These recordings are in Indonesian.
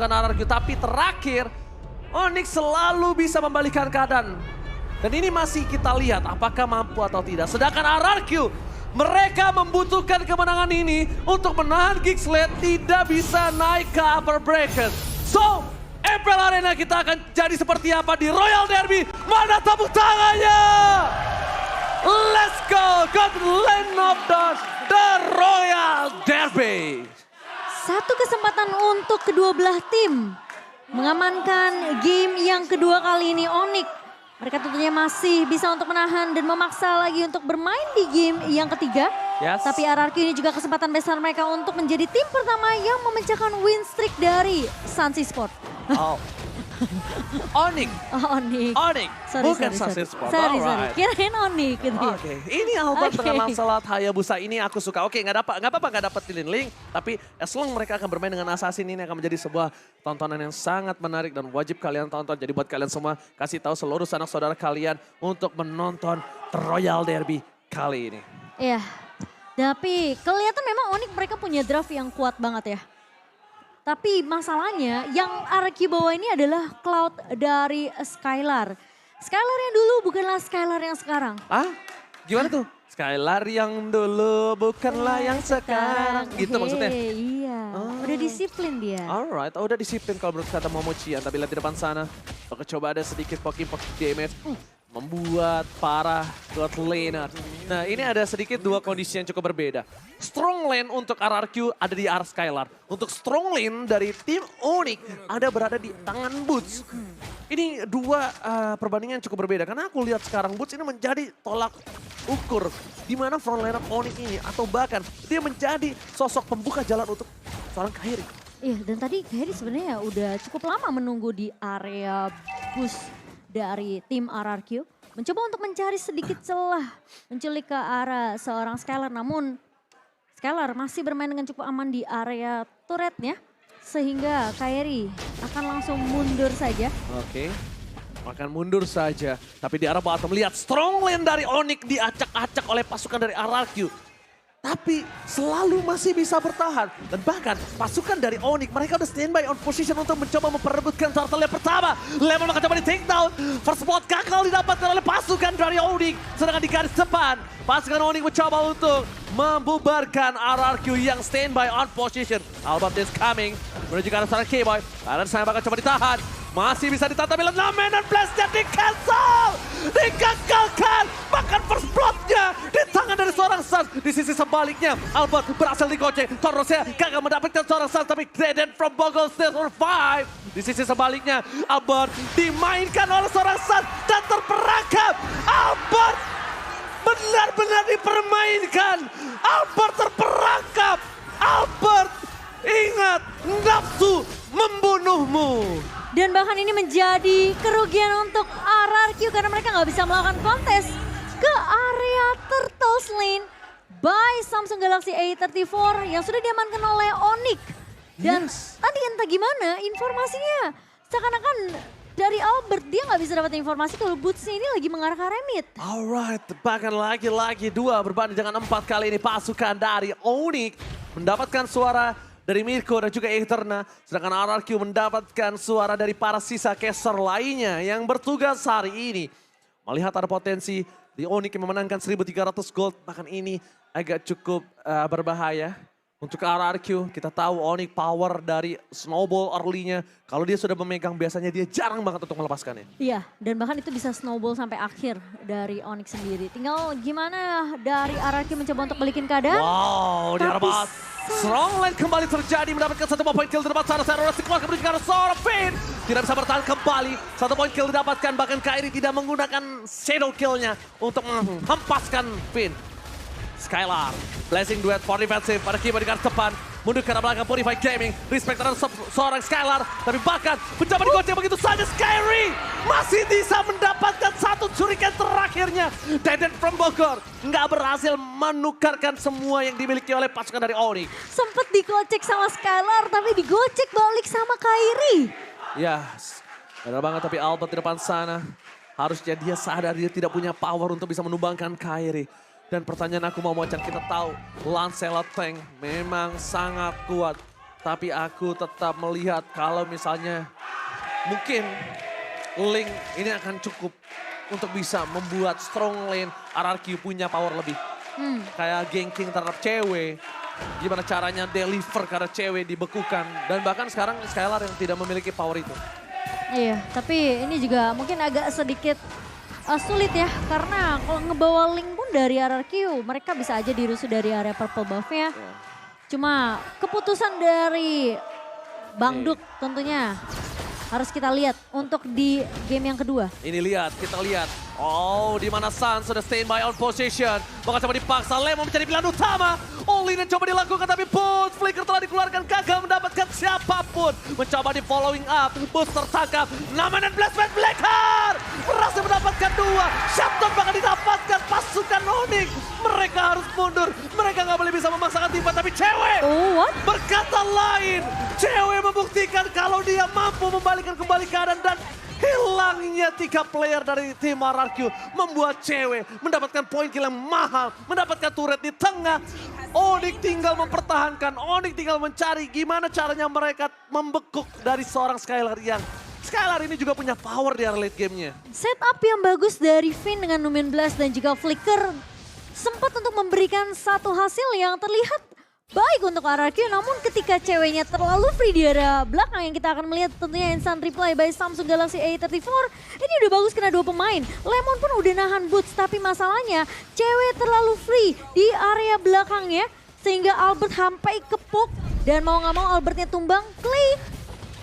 pasukan RRQ. Tapi terakhir, Onyx selalu bisa membalikan keadaan. Dan ini masih kita lihat apakah mampu atau tidak. Sedangkan RRQ, mereka membutuhkan kemenangan ini untuk menahan Geeksled tidak bisa naik ke upper bracket. So, April Arena kita akan jadi seperti apa di Royal Derby? Mana tepuk tangannya? Let's go, God land of the Royal Derby. Satu kesempatan untuk kedua belah tim mengamankan game yang kedua kali ini Onyx. Mereka tentunya masih bisa untuk menahan dan memaksa lagi untuk bermain di game yang ketiga. Yes. Tapi RRQ ini juga kesempatan besar mereka untuk menjadi tim pertama yang memecahkan win streak dari Sunsi Sport. Oh. Onyx. Oh, Onyx. Onyx, bukan Sunset Sport. Sorry. Alright. Kirain Onyx gitu. Oke, ini Albert Oke. dengan Lancelot Hayabusa ini aku suka. Oke, nggak apa-apa nggak dapetin link, tapi as long mereka akan bermain dengan Assassin ini akan menjadi sebuah tontonan yang sangat menarik dan wajib kalian tonton. Jadi buat kalian semua kasih tahu seluruh sanak saudara kalian untuk menonton Royal Derby kali ini. Iya. Tapi kelihatan memang Onyx mereka punya draft yang kuat banget ya. Tapi masalahnya yang RRQ bawa ini adalah Cloud dari Skylar. Skylar yang dulu bukanlah Skylar yang sekarang. Ah, gimana tuh? Skylar yang dulu bukanlah yang sekarang. Gitu maksudnya? Iya, udah disiplin dia. Alright, udah disiplin kalau menurut kata Momochian. Tapi lihat di depan sana, oke coba ada sedikit poking damage. Membuat para God laner. Nah ini ada sedikit dua kondisi yang cukup berbeda. Strong lane untuk RRQ ada di arah Skylar. Untuk strong lane dari tim Onyx ada berada di tangan Boots. Ini dua perbandingan yang cukup berbeda. Karena aku lihat sekarang Boots ini menjadi tolak ukur. Di mana front laner Onyx ini atau bahkan dia menjadi sosok pembuka jalan untuk seorang Kairi. Iya dan tadi Kairi sebenarnya udah cukup lama menunggu di area boost dari tim RRQ. Mencoba untuk mencari sedikit celah. Menculik ke arah seorang Skylar. Namun Skylar masih bermain dengan cukup aman di area turretnya. Sehingga Kairi akan langsung mundur saja. Oke, akan mundur saja. Tapi di arah bottom lihat strong lane dari Onyx diacak-acak oleh pasukan dari RRQ. Tapi selalu masih bisa bertahan. Dan bahkan pasukan dari Onyx mereka udah standby on position untuk mencoba memperebutkan turtle yang pertama. Lemon akan coba di take down. First blood gagal didapatkan oleh pasukan dari Onyx. Sedangkan di garis depan pasukan Onyx mencoba untuk membubarkan RRQ yang standby on position. Albert is coming menuju ke arah seorang K-Boy. Kalian saya bakal coba ditahan. Masih bisa ditata bila Namenan Blast-nya di-cancel! Digagalkan! Bahkan first blood-nya di tangan dari seorang Suns. Di sisi sebaliknya, Albert berhasil digocek. Torosnya gagal mendapatkan seorang Suns, tapi Dread from Bogle still survive. Di sisi sebaliknya, Albert dimainkan oleh seorang Suns dan terperangkap. Albert benar-benar dipermainkan. Albert terperangkap. Albert, ingat, nafsu membunuhmu. Dan bahkan ini menjadi kerugian untuk RRQ karena mereka nggak bisa melakukan kontes ke area Turtles Lane by Samsung Galaxy A34 yang sudah diamankan oleh Onyx. Dan tadi entah gimana informasinya seakan-akan dari Albert dia nggak bisa dapat informasi kalau Boots ini lagi mengarah ke remit. Alright, bahkan lagi-lagi dua berbanding dengan 4 kali ini pasukan dari Onyx mendapatkan suara dari Mirko dan juga Eterna. Sedangkan RRQ mendapatkan suara dari para sisa caster lainnya yang bertugas hari ini. Melihat ada potensi di Onyx yang memenangkan 1.300 gold. Bahkan ini agak cukup berbahaya. Untuk RRQ kita tahu Onyx power dari snowball early-nya. Kalau dia sudah memegang biasanya dia jarang banget untuk melepaskannya. Iya dan bahkan itu bisa snowball sampai akhir dari Onyx sendiri. Tinggal gimana dari RRQ mencoba untuk balikin keadaan. Wow, di arah bawah. Strong lane kembali terjadi mendapatkan 1 poin kill di depan sana. Serorasi keluar menuju ke arah seorang Finn. Tidak bisa bertahan kembali. 1 poin kill didapatkan bahkan Kairi tidak menggunakan shadow kill-nya untuk menghempaskan Finn. Skylar, blessing duet for defensive pada keyboard di garis depan. Mundur ke arah belakang Purify Gaming. Respect terhadap seorang Skylar. Tapi bahkan mencoba digocek begitu saja Skyri. Masih bisa mendapatkan satu curikan terakhirnya. Dead from Bogor. Nggak berhasil menukarkan semua yang dimiliki oleh pasukan dari Onyx. Sempet digocek sama Skylar tapi digocek balik sama Kairi. Yes, benar banget tapi Albert di depan sana. Harusnya dia sadar dia tidak punya power untuk bisa menumbangkan Kairi. Dan pertanyaan aku mau Mocan, kita tahu Lancelot Tank memang sangat kuat. Tapi aku tetap melihat kalau misalnya mungkin Link ini akan cukup untuk bisa membuat strong lane RRQ punya power lebih. Kayak ganking terhadap cewek. Gimana caranya deliver karena cewek dibekukan. Dan bahkan sekarang Skylar yang tidak memiliki power itu. Iya, tapi ini juga mungkin agak sedikit sulit ya. Karena kalau ngebawa Link pun dari RRQ, mereka bisa aja dirusuh dari area purple buff-nya. Cuma keputusan dari Bang Duk tentunya harus kita lihat untuk di game yang kedua. Ini lihat, kita lihat. Oh, di mana Sun sudah stay by on position. Bakal coba dipaksa, Lemon menjadi pilihan utama. All-in yang coba dilakukan tapi Boots, Flicker telah dikeluarkan, gagal mendapatkan siapapun. Mencoba di following up, Boots tertangkap. Naman dan Blast Blackheart berhasil mendapatkan 2. Shutdown bakal didapatkan pasukan Onyx. Mereka harus mundur, mereka nggak boleh bisa memaksakan timba, tapi cewek berkata lain. Cewek membuktikan kalau dia mampu membalikkan kembali keadaan dan hilangnya 3 player dari tim RRQ membuat cewek mendapatkan poin kill yang mahal, mendapatkan turret di tengah. Onyx tinggal mempertahankan, Onyx tinggal mencari gimana caranya mereka membekuk dari seorang Skylar yang Skylar ini juga punya power di late gamenya. Setup yang bagus dari Finn dengan Numen Blast dan juga Flicker sempat untuk memberikan satu hasil yang terlihat baik untuk RRQ, namun ketika ceweknya terlalu free di area belakang yang kita akan melihat tentunya instant reply by Samsung Galaxy A34. Ini udah bagus kena 2 pemain. Lemon pun udah nahan Boots, tapi masalahnya cewek terlalu free di area belakangnya sehingga Albert sampai kepuk dan mau gak mau Albertnya tumbang. Clay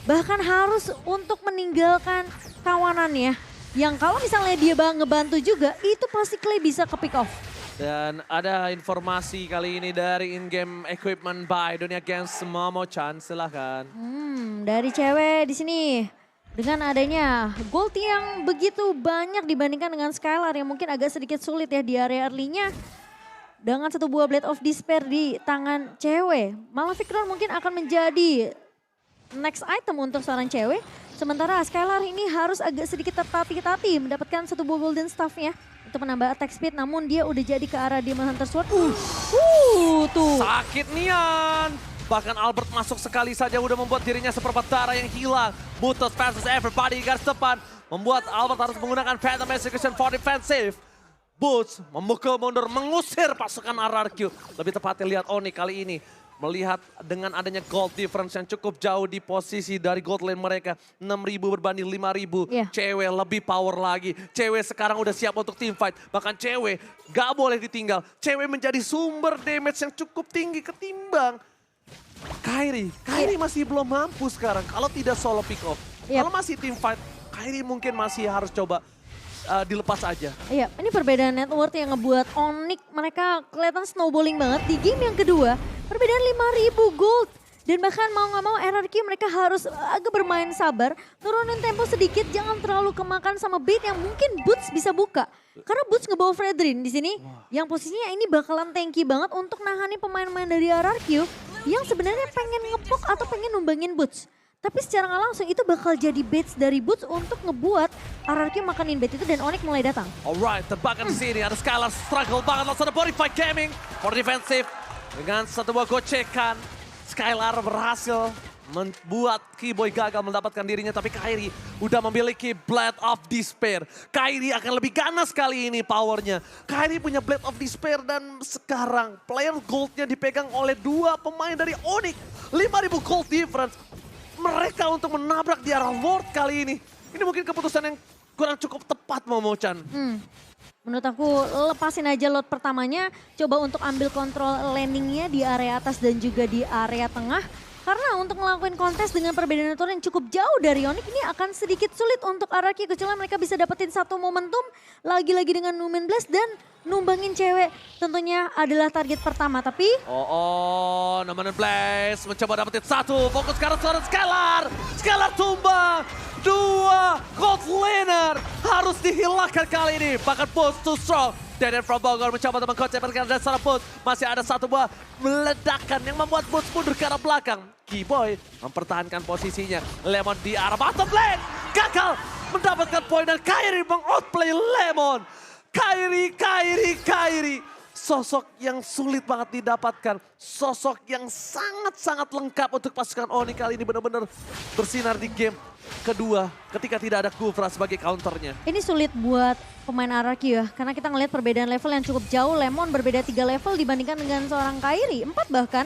bahkan harus untuk meninggalkan kawanannya yang kalau misalnya dia ngebantu juga itu pasti Clay bisa ke pick off. Dan ada informasi kali ini dari in-game equipment by Dunia Games Momo-chan, silahkan. Dari cewek di sini dengan adanya gold yang begitu banyak dibandingkan dengan Skylar yang mungkin agak sedikit sulit ya di area early-nya. Dengan 1 buah Blade of Despair di tangan cewek, Malefic Crown mungkin akan menjadi next item untuk seorang cewek. Sementara Skylar ini harus agak sedikit tertati-tati mendapatkan 1 buah golden staff-nya untuk menambah attack speed, namun dia udah jadi ke arah Demon Hunter Sword. Tuh. Sakit Nian. Bahkan Albert masuk sekali saja udah membuat dirinya seperempat darah yang hilang. Butuh versus everybody garis depan. Membuat Albert harus menggunakan Phantom Execution for defensive. Boots memukul mundur, mengusir pasukan RRQ. Lebih tepatnya lihat Onyx kali ini. Melihat dengan adanya gold difference yang cukup jauh di posisi dari gold lane mereka. 6.000 berbanding 5.000. Cewek lebih power lagi. Cewek sekarang udah siap untuk team fight. Bahkan cewek gak boleh ditinggal. Cewek menjadi sumber damage yang cukup tinggi ketimbang Kairi. Kairi masih belum mampu sekarang kalau tidak solo pick off. Kalau masih team fight, Kairi mungkin masih harus coba dilepas aja. Iya, ini perbedaan net worth yang ngebuat Onyx mereka kelihatan snowballing banget di game yang kedua. Perbedaan 5.000 gold. Dan bahkan mau gak mau RRQ mereka harus agak bermain sabar. Turunin tempo sedikit, jangan terlalu kemakan sama bait yang mungkin Boots bisa buka. Karena Boots ngebawa Fredrin di sini yang posisinya ini bakalan tanky banget untuk nangani pemain-pemain dari RRQ yang sebenarnya pengen ngepok atau pengen numbangin Boots. Tapi secara nggak langsung itu bakal jadi baits dari Boots untuk ngebuat RRQ makanin bait itu dan Onyx mulai datang. Alright, terbakar di sini ada Skylar struggle banget langsung ada body fight gaming for defensive. Dengan 1 buah gocekan, Skylar berhasil membuat Keyboy gagal mendapatkan dirinya. Tapi Kairi udah memiliki Blade of Despair. Kairi akan lebih ganas kali ini powernya. Kairi punya Blade of Despair dan sekarang player goldnya dipegang oleh 2 pemain dari Onyx. 5.000 gold difference. Mereka untuk menabrak di arah Lord kali ini. Ini mungkin keputusan yang kurang cukup tepat Momo-chan. Menurut aku lepasin aja lot pertamanya. Coba untuk ambil kontrol landingnya di area atas dan juga di area tengah. Karena untuk ngelakuin kontes dengan perbedaan turun yang cukup jauh dari Onyx ini akan sedikit sulit untuk RRQ. Kecuali mereka bisa dapetin 1 momentum. Lagi-lagi dengan Numen Blast dan numbangin cewek tentunya adalah target pertama. Tapi Numen Blast mencoba dapetin 1. Fokus ke arah seorang Skylar. Skylar tumbang. 2 gold laner harus dihilangkan kali ini. Bahkan Boots too strong. Deden from Bogor mencoba untuk mengkoncepkan dan seorang Boots. Masih ada 1 buah meledakan yang membuat Boots mundur ke arah belakang. Keyboy mempertahankan posisinya. Lemon di arah bottom lane. Gagal mendapatkan poin dan Kairi mengoutplay Lemon. Kairi. sosok yang sulit banget didapatkan. Sosok yang sangat-sangat lengkap untuk pasukan Onyx kali ini benar-benar bersinar di game kedua ketika tidak ada Kufra sebagai counternya. Ini sulit buat pemain RRQ ya, karena kita ngelihat perbedaan level yang cukup jauh. Lemon berbeda 3 level dibandingkan dengan seorang Kairi, 4 bahkan.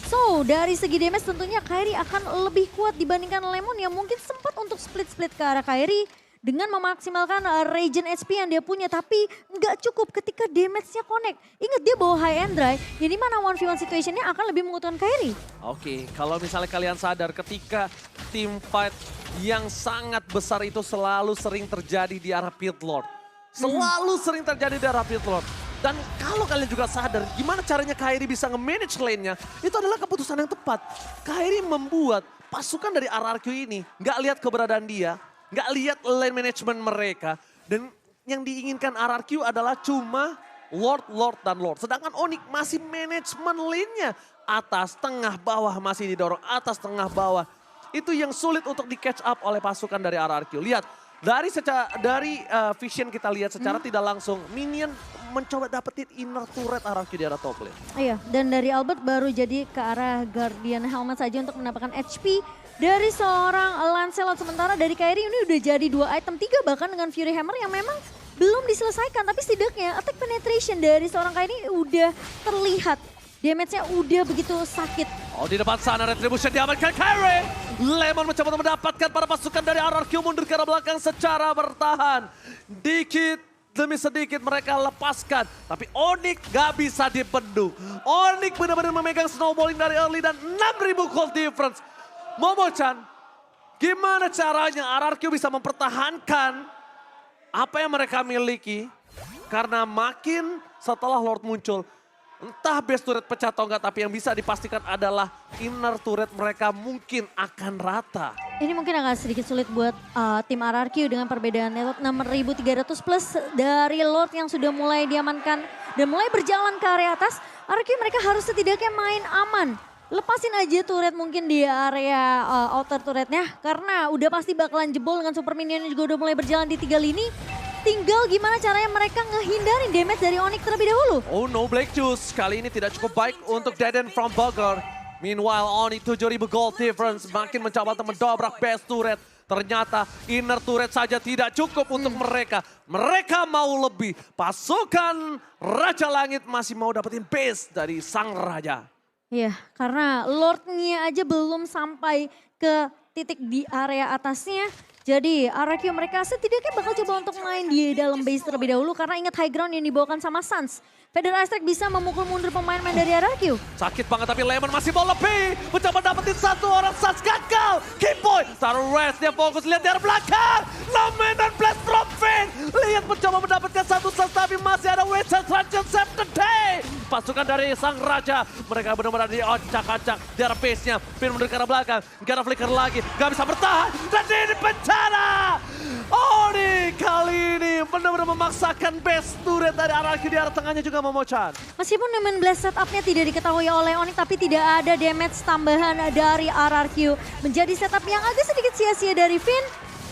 So, dari segi damage tentunya Kairi akan lebih kuat dibandingkan Lemon yang mungkin sempat untuk split-split ke arah Kairi dengan memaksimalkan regen HP yang dia punya, tapi nggak cukup ketika damage-nya connect. Ingat dia bawa high and dry, jadi mana 1v1 situation-nya akan lebih menguntungkan Kairi. Oke, kalau misalnya kalian sadar ketika team fight yang sangat besar itu selalu sering terjadi di arah Pit Lord. Selalu sering terjadi di arah Pit Lord. Dan kalau kalian juga sadar gimana caranya Kairi bisa nge-manage lane-nya, itu adalah keputusan yang tepat. Kairi membuat pasukan dari RRQ ini nggak lihat keberadaan dia, nggak lihat lane management mereka. Dan yang diinginkan RRQ adalah cuma Lord, Lord, dan Lord. Sedangkan Onyx masih manajemen lane-nya. Atas, tengah, bawah masih didorong. Atas, tengah, bawah. Itu yang sulit untuk di-catch up oleh pasukan dari RRQ. Lihat, dari vision kita lihat secara tidak langsung, minion mencoba dapetin inner turret RRQ di arah top lane. Iya, dan dari Albert baru jadi ke arah Guardian Helmet saja untuk mendapatkan HP dari seorang Lancelot. Sementara dari Kairi ini udah jadi 2 item, 3 bahkan dengan Fury Hammer yang memang belum diselesaikan. Tapi setidaknya attack penetration dari seorang Kairi udah terlihat. Damage-nya udah begitu sakit. Oh, di depan sana Retribution diamankan Kairi. Lemon mencoba untuk mendapatkan para pasukan dari RRQ mundur ke arah belakang secara bertahan. Dikit demi sedikit mereka lepaskan. Tapi Onyx gak bisa dibendung. Onyx benar-benar memegang snowballing dari early dan 6.000 gold difference. Momo-chan, gimana caranya RRQ bisa mempertahankan apa yang mereka miliki? Karena makin setelah Lord muncul, entah base turret pecah atau enggak, tapi yang bisa dipastikan adalah inner turret mereka mungkin akan rata. Ini mungkin agak sedikit sulit buat tim RRQ dengan perbedaan Lord 6.300 plus dari Lord yang sudah mulai diamankan dan mulai berjalan ke area atas. RRQ mereka harus setidaknya main aman. Lepasin aja turret mungkin di area outer turretnya, karena udah pasti bakalan jebol dengan super minion yang juga udah mulai berjalan di 3 lini. Tinggal gimana caranya mereka ngehindarin damage dari Onyx terlebih dahulu. Oh no, Black Juice kali ini tidak cukup baik untuk Deaden from Bogor. Meanwhile Onyx 7.000 gold difference makin mencoba untuk mendobrak base turret. Ternyata inner turret saja tidak cukup untuk mereka. Mereka mau lebih. Pasukan Raja Langit masih mau dapetin base dari sang raja. Iya, karena Lordnya aja belum sampai ke titik di area atasnya. Jadi RRQ mereka setidaknya bakal coba untuk main di dalam base terlebih dahulu. Karena ingat high ground yang dibawakan sama Suns. Feder Aztec bisa memukul mundur pemain-pemain dari RRQ. Sakit banget tapi Lemon masih mau lebih. Mencoba dapetin satu orang, Suns gagal. Keyboy taruh rest, dia fokus lihat dari belakang. Lamen dan blast from Finn. Lihat mencoba mendapatkan satu Suns tapi masih ada Witcher Transition Save the Day. Pasukan dari sang raja, mereka benar-benar diocak-acak di arah base-nya. Finn mundur ke arah belakang, gak ada flicker lagi, gak bisa bertahan. Dan ini bencana. Onyx kali ini benar-benar memaksakan base turret dari RRQ di arah tengahnya juga Momo-chan. Meskipun Diamond Blast setupnya tidak diketahui oleh Onyx, tapi tidak ada damage tambahan dari RRQ. Menjadi setup yang agak sedikit sia-sia dari Finn.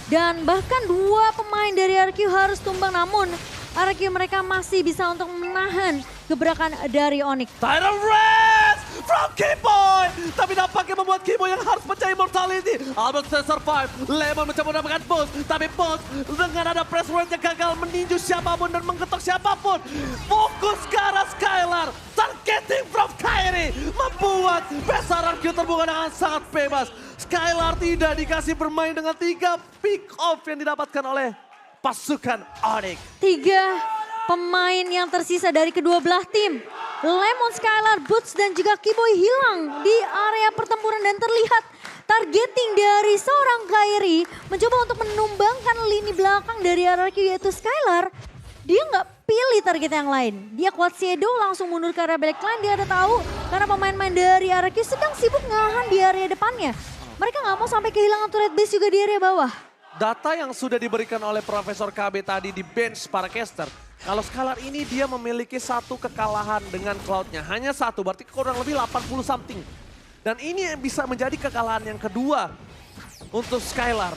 Dan bahkan 2 pemain dari RRQ harus tumbang, namun RRQ mereka masih bisa untuk menahan gebrakan dari Onyx. Tidal Race from Keyboy. Tapi nampaknya membuat Keyboy yang harus mencari immortality. Albert still survive. Lemon mencoba mendapatkan boost. Tapi boost dengan ada press rate yang gagal meninju siapapun dan menggetok siapapun. Fokus ke arah Skylar. Targeting from Kairi. Membuat RRQ terbuka dengan sangat bebas. Skylar tidak dikasih bermain dengan 3 pick off yang didapatkan oleh pasukan Onyx. 3 pemain yang tersisa dari kedua belah tim. Lemon, Skylar, Boots dan juga Keyboy hilang di area pertempuran dan terlihat targeting dari seorang Kairi mencoba untuk menumbangkan lini belakang dari RRQ yaitu Skylar. Dia nggak pilih target yang lain. Dia kuat shadow langsung mundur ke area backline. Dia udah tahu karena pemain-pemain dari RRQ sedang sibuk ngahan di area depannya. Mereka nggak mau sampai kehilangan turret base juga di area bawah. Data yang sudah diberikan oleh Profesor KB tadi di bench para caster. Kalau Skylar ini dia memiliki 1 kekalahan dengan Cloud-nya. Hanya 1, berarti kurang lebih 80 something. Dan ini bisa menjadi kekalahan yang kedua untuk Skylar.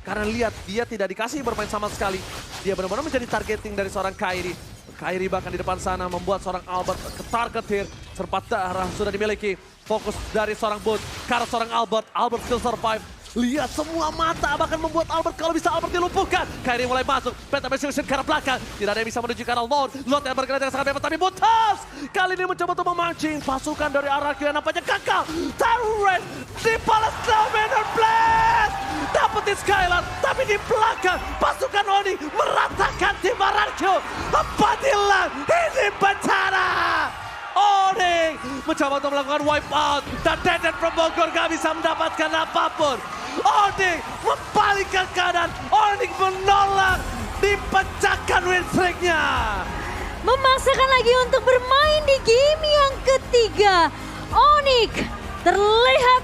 Karena lihat dia tidak dikasih bermain sama sekali. Dia benar-benar menjadi targeting dari seorang Kairi. Kairi bahkan di depan sana membuat seorang Albert ketar-ketir. Serpat darah sudah dimiliki. Fokus dari seorang Boot ke arah seorang Albert. Albert still survive. Lihat semua mata bahkan membuat Albert kalau bisa Albert dilumpuhkan. Kairi mulai masuk. Penta Persecution ke arah belakang. Tidak ada yang bisa menuju ke arah Lord. Lord yang bergerak dengan sangat bebas tapi Butas. Kali ini mencoba untuk memancing. Pasukan dari RRQ yang nampaknya gagal. Turret dibalas Dominator Blast. Dapetin Skylar tapi di belakang pasukan Oni meratakan tim RRQ. Apabila ini bencana. Oni mencoba untuk melakukan wipe out. Dan Deden from Bogor gak bisa mendapatkan apapun. Oni membalikkan keadaan. Oni menolak. Dipecahkan win streak-nya. Memaksakan lagi untuk bermain di game yang ketiga. Onyx terlihat